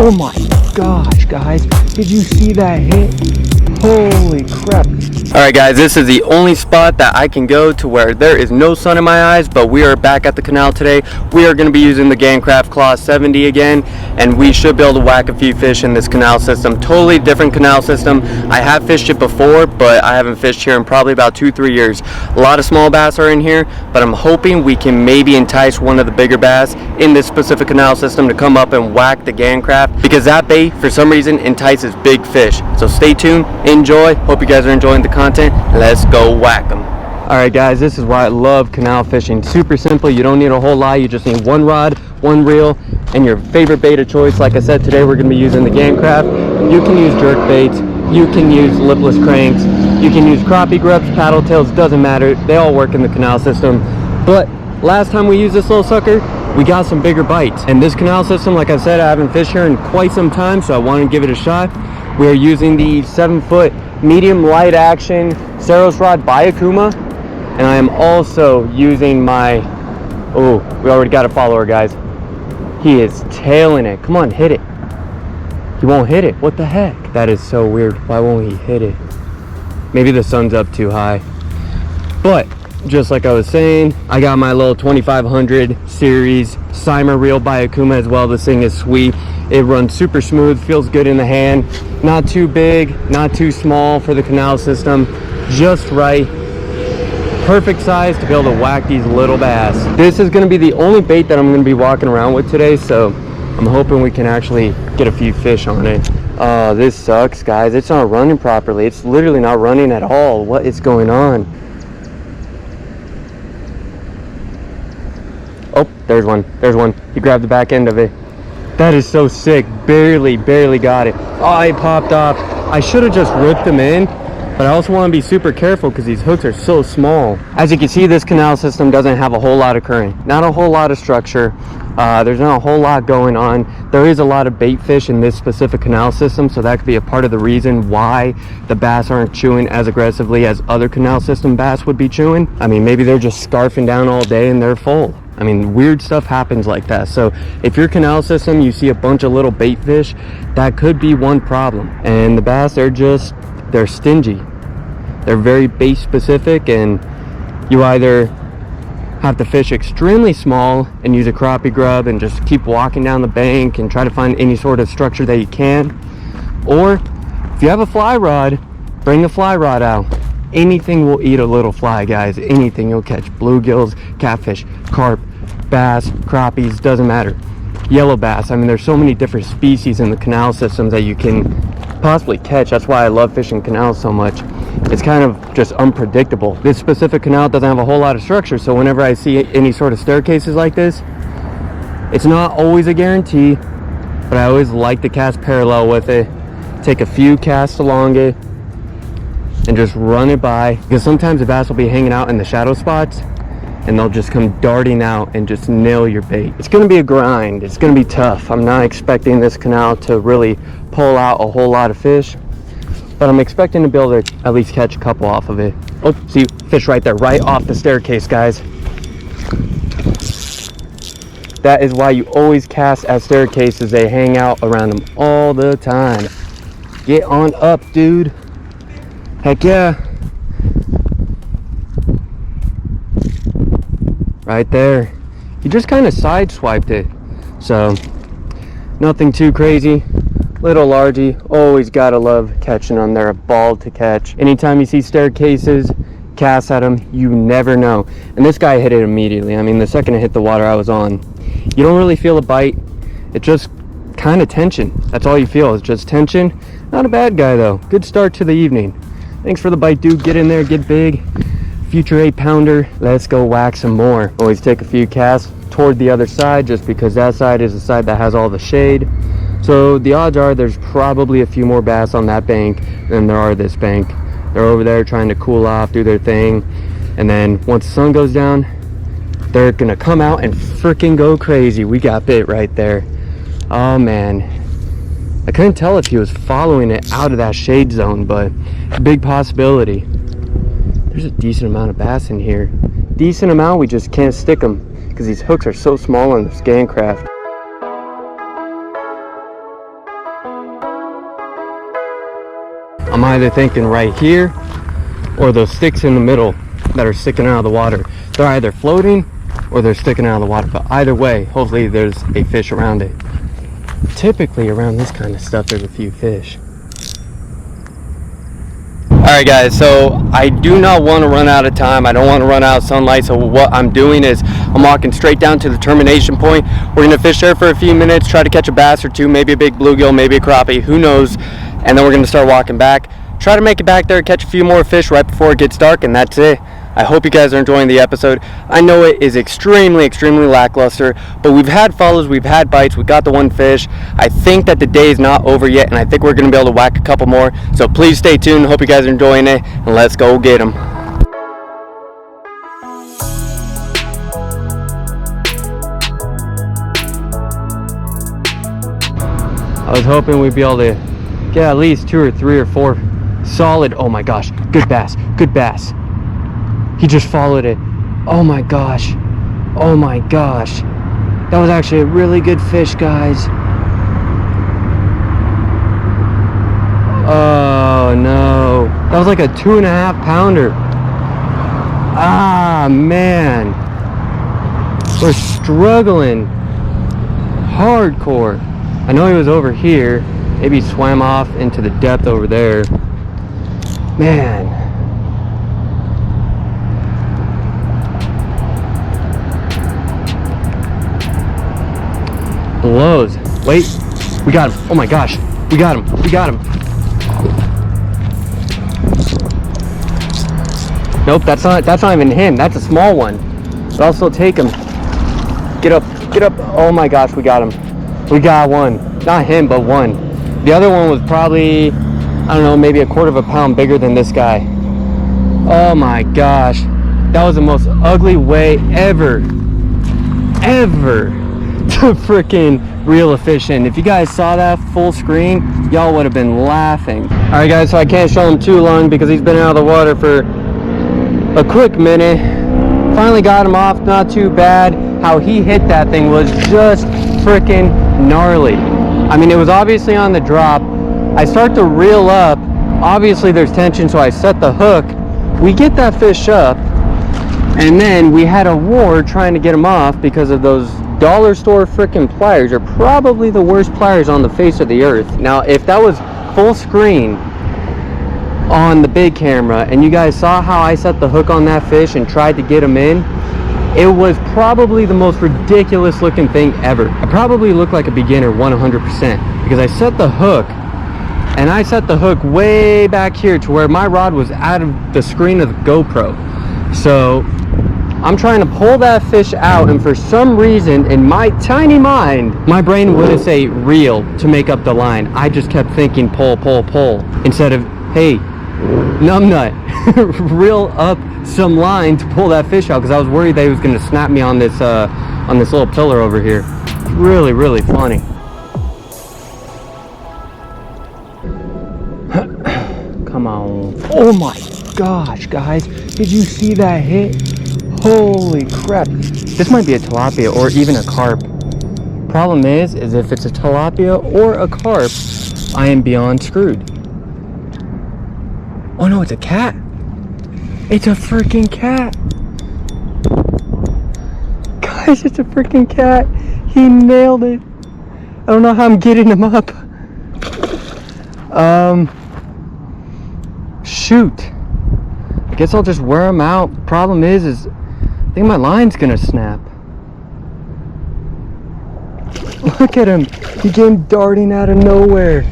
Oh my gosh, guys, did you see that hit? Holy crap. Alright guys, this is the only spot that I can go to where there is no sun in my eyes, but we are back at the canal today. We are going to be using the GoPro Claw 70 again, and we should be able to whack a few fish in this canal system. Totally different canal system. I have fished it before, but I haven't fished here in probably about 2-3 years. A lot of small bass are in here, but I'm hoping we can maybe entice one of the bigger bass in this specific canal system to come up and whack the GoPro, because that bait for some reason entices big fish. So stay tuned, enjoy, hope you guys are enjoying the content. Let's go whack them. Alright guys, this is why I love canal fishing. Super simple, you don't need a whole lot, you just need one rod, one reel, and your favorite bait of choice. Like I said, today we're going to be using the GoPro. You can use jerk baits, you can use lipless cranks, you can use crappie grubs, paddle tails, doesn't matter, they all work in the canal system. But last time we used this little sucker, we got some bigger bites. And this canal system, like I said, I haven't fished here in quite some time, so I wanted to give it a shot. We are using the 7-foot medium light action Saros rod by Akuma, and I am also using my, oh, we already got a follower, guys. He is tailing it. Come on, hit it. He won't hit it. What the heck? That is so weird. Why won't he hit it? Maybe the sun's up too high. But just like I was saying, I got my little 2500 series Cymer reel by Akuma as well. This thing is sweet. It runs super smooth, feels good in the hand. Not too big, not too small for the canal system. Just right. Perfect size to be able to whack these little bass. This is going to be the only bait that I'm going to be walking around with today, so I'm hoping we can actually get a few fish on it. Oh, this sucks, guys. It's not running properly. It's literally not running at all. What is going on? Oh, there's one. There's one. He grabbed the back end of it. That is so sick. Barely got it. Oh, it popped off. I should have just ripped him in, but I also want to be super careful because these hooks are so small. As you can see, this canal system doesn't have a whole lot of current. Not a whole lot of structure. There's not a whole lot going on. There is a lot of bait fish in this specific canal system, so that could be a part of the reason why the bass aren't chewing as aggressively as other canal system bass would be chewing. I mean, maybe they're just scarfing down all day and they're full. I mean, weird stuff happens like that. So if your canal system, you see a bunch of little bait fish, that could be one problem. And the bass, they're stingy. They're very bait specific, and you either have to fish extremely small and use a crappie grub and just keep walking down the bank and try to find any sort of structure that you can. Or if you have a fly rod, bring the fly rod out. Anything will eat a little fly, guys. Anything you'll catch. Bluegills, catfish, carp, bass, crappies, doesn't matter. Yellow bass. I mean, there's so many different species in the canal systems that you can possibly catch. That's why I love fishing canals so much. It's kind of just unpredictable. This specific canal doesn't have a whole lot of structure, so whenever I see any sort of staircases like this, it's not always a guarantee, but I always like to cast parallel with it, take a few casts along it, and just run it by, because sometimes the bass will be hanging out in the shadow spots and they'll just come darting out and just nail your bait. It's going to be a grind. It's going to be tough. I'm not expecting this canal to really pull out a whole lot of fish, but I'm expecting to be able to at least catch a couple off of it. Oh, see, fish right there, right off the staircase, guys. That is why you always cast at staircases. They hang out around them all the time. Get on up, dude. Heck yeah. Right there. He just kind of sideswiped it. So, nothing too crazy. Little largy. Always gotta love catching them. They're a ball to catch. Anytime you see staircases, cast at them. You never know. And this guy hit it immediately. I mean, the second it hit the water I was on. You don't really feel a bite. It just kind of tension. That's all you feel is just tension. Not a bad guy though. Good start to the evening. Thanks for the bite, dude. Get in there, get big. Future 8-pounder. Let's go whack some more. Always take a few casts toward the other side, just because that side is the side that has all the shade. So the odds are there's probably a few more bass on that bank than there are this bank. They're over there trying to cool off, do their thing. And then once the sun goes down, they're gonna come out and freaking go crazy. We got bit right there. Oh man. I couldn't tell if he was following it out of that shade zone, but big possibility. There's a decent amount of bass in here. Decent amount, we just can't stick them because these hooks are so small on this GoPro. I'm either thinking right here or those sticks in the middle that are sticking out of the water. They're either floating or they're sticking out of the water, but either way, hopefully there's a fish around it. Typically around this kind of stuff there's a few fish. Alright guys, so I do not want to run out of time. I don't want to run out of sunlight, so what I'm doing is I'm walking straight down to the termination point. We're going to fish there for a few minutes, try to catch a bass or two, maybe a big bluegill, maybe a crappie, who knows, and then we're going to start walking back. Try to make it back there, catch a few more fish right before it gets dark, and that's it. I hope you guys are enjoying the episode. I know it is extremely lackluster, but we've had follows, we've had bites, we got the one fish. I think that the day is not over yet, and I think we're going to be able to whack a couple more. So please stay tuned. Hope you guys are enjoying it, and let's go get them. I was hoping we'd be able to get at least 2 or 3 or 4 solid. Oh my gosh, good bass, good bass. He just followed it. Oh my gosh. Oh my gosh. That was actually a really good fish, guys. Oh no. That was like a 2.5 pounder. Ah, man. We're struggling hardcore. I know he was over here. Maybe he swam off into the depth over there. Man. Blows. Wait, we got him. Oh my gosh, we got him. We got him. Nope, that's not even him. That's a small one. But I'll still take him. Get up, get up. Oh my gosh, we got him. We got one. Not him, but one. The other one was probably, I don't know, maybe a 1/4 pound bigger than this guy. Oh my gosh, that was the most ugly way ever to freaking reel a fish in. If you guys saw that full screen, y'all would have been laughing. All right guys, so I can't show him too long because he's been out of the water for a quick minute. Finally got him off, not too bad. How he hit that thing was just freaking gnarly. I mean, it was obviously on the drop. I start to reel up, obviously there's tension, so I set the hook. We get that fish up, and then we had a war trying to get him off because of those dollar store freaking pliers. Are probably the worst pliers on the face of the earth. Now, if that was full screen on the big camera and you guys saw how I set the hook on that fish and tried to get him in, it was probably the most ridiculous looking thing ever. I probably looked like a beginner 100% because I set the hook, and I set the hook way back here to where my rod was out of the screen of the GoPro. So I'm trying to pull that fish out, and for some reason in my tiny mind, my brain wouldn't say reel to make up the line. I just kept thinking pull, pull, pull, instead of, hey, numbnut, reel up some line to pull that fish out, because I was worried that he was going to snap me on this little pillar over here. Really funny. Come on. Oh my gosh, guys, did you see that hit? Holy crap. This might be a tilapia or even a carp. Problem is if it's a tilapia or a carp, I am beyond screwed. Oh no, it's a cat. It's a freaking cat. Guys, it's a freaking cat. He nailed it. I don't know how I'm getting him up. Shoot. I guess I'll just wear him out. The problem is I think my line's gonna snap. Look at him. He came darting out of nowhere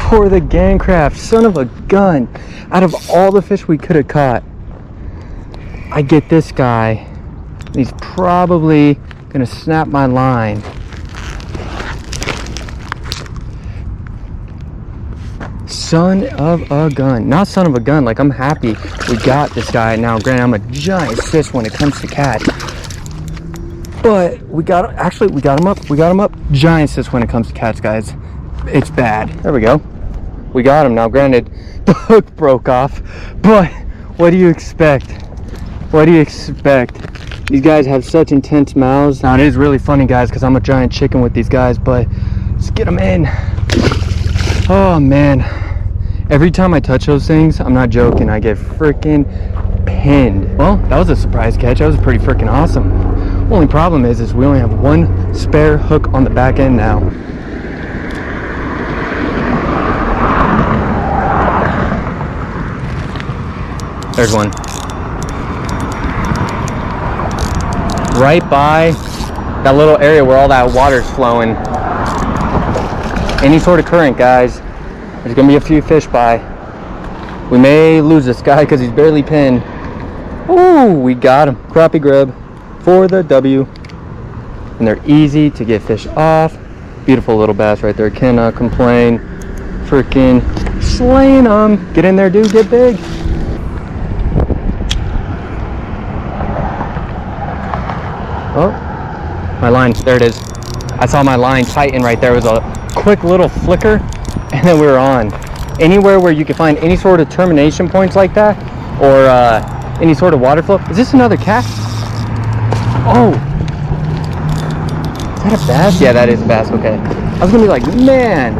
for the gang craft. Son of a gun. Out of all the fish we could have caught, I get this guy. He's probably gonna snap my line. Son of a gun. Not son of a gun, like I'm happy we got this guy. Now granted, I'm a giant sis when it comes to cats, but we got him up. Giant sis when it comes to cats, guys. It's bad. There we go. We got him. Now granted, the hook broke off, but what do you expect? What do you expect? These guys have such intense mouths. Now it is really funny, guys, because I'm a giant chicken with these guys, but let's get them in. Oh man, Every time I touch those things, I'm not joking, I get freaking pinned. Well, that was a surprise catch. That was pretty freaking awesome. Only problem is we only have one spare hook on the back end now. There's one. Right by that little area where all that water's flowing. Any sort of current, guys, there's gonna be a few fish by. We may lose this guy because he's barely pinned. Ooh, we got him. Crappie grub for the W. And they're easy to get fish off. Beautiful little bass right there. Cannot complain. Freaking slaying them. Get in there, dude. Get big. Oh, my line. There it is. I saw my line tighten right there. It was a quick little flicker, and then we were on. Anywhere where you can find any sort of termination points like that, or any sort of water flow. Is this another cat? Oh, is that a bass? Yeah, that is a bass. Okay, I was gonna be like, man.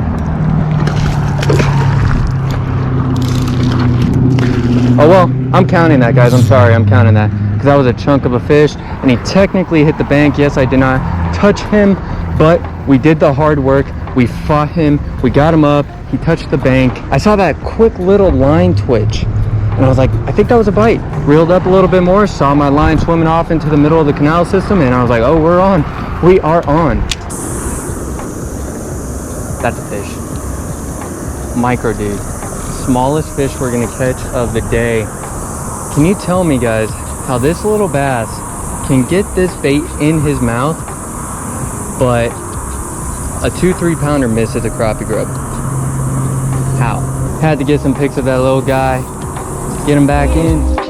Oh well, I'm counting that, guys. I'm sorry, I'm counting that because that was a chunk of a fish, and he technically hit the bank. Yes, I did not touch him, but we did the hard work. We fought him. We got him up. He touched the bank. I saw that quick little line twitch, and I was like, I think that was a bite. Reeled up a little bit more, saw my line swimming off into the middle of the canal system, and I was like, oh, we're on. We are on. That's a fish. Micro, dude. Smallest fish we're gonna catch of the day. Can you tell me, guys, how this little bass can get this bait in his mouth, but a 2-3 pounder misses a crappie grub? How? Had to get some pics of that little guy, get him back in.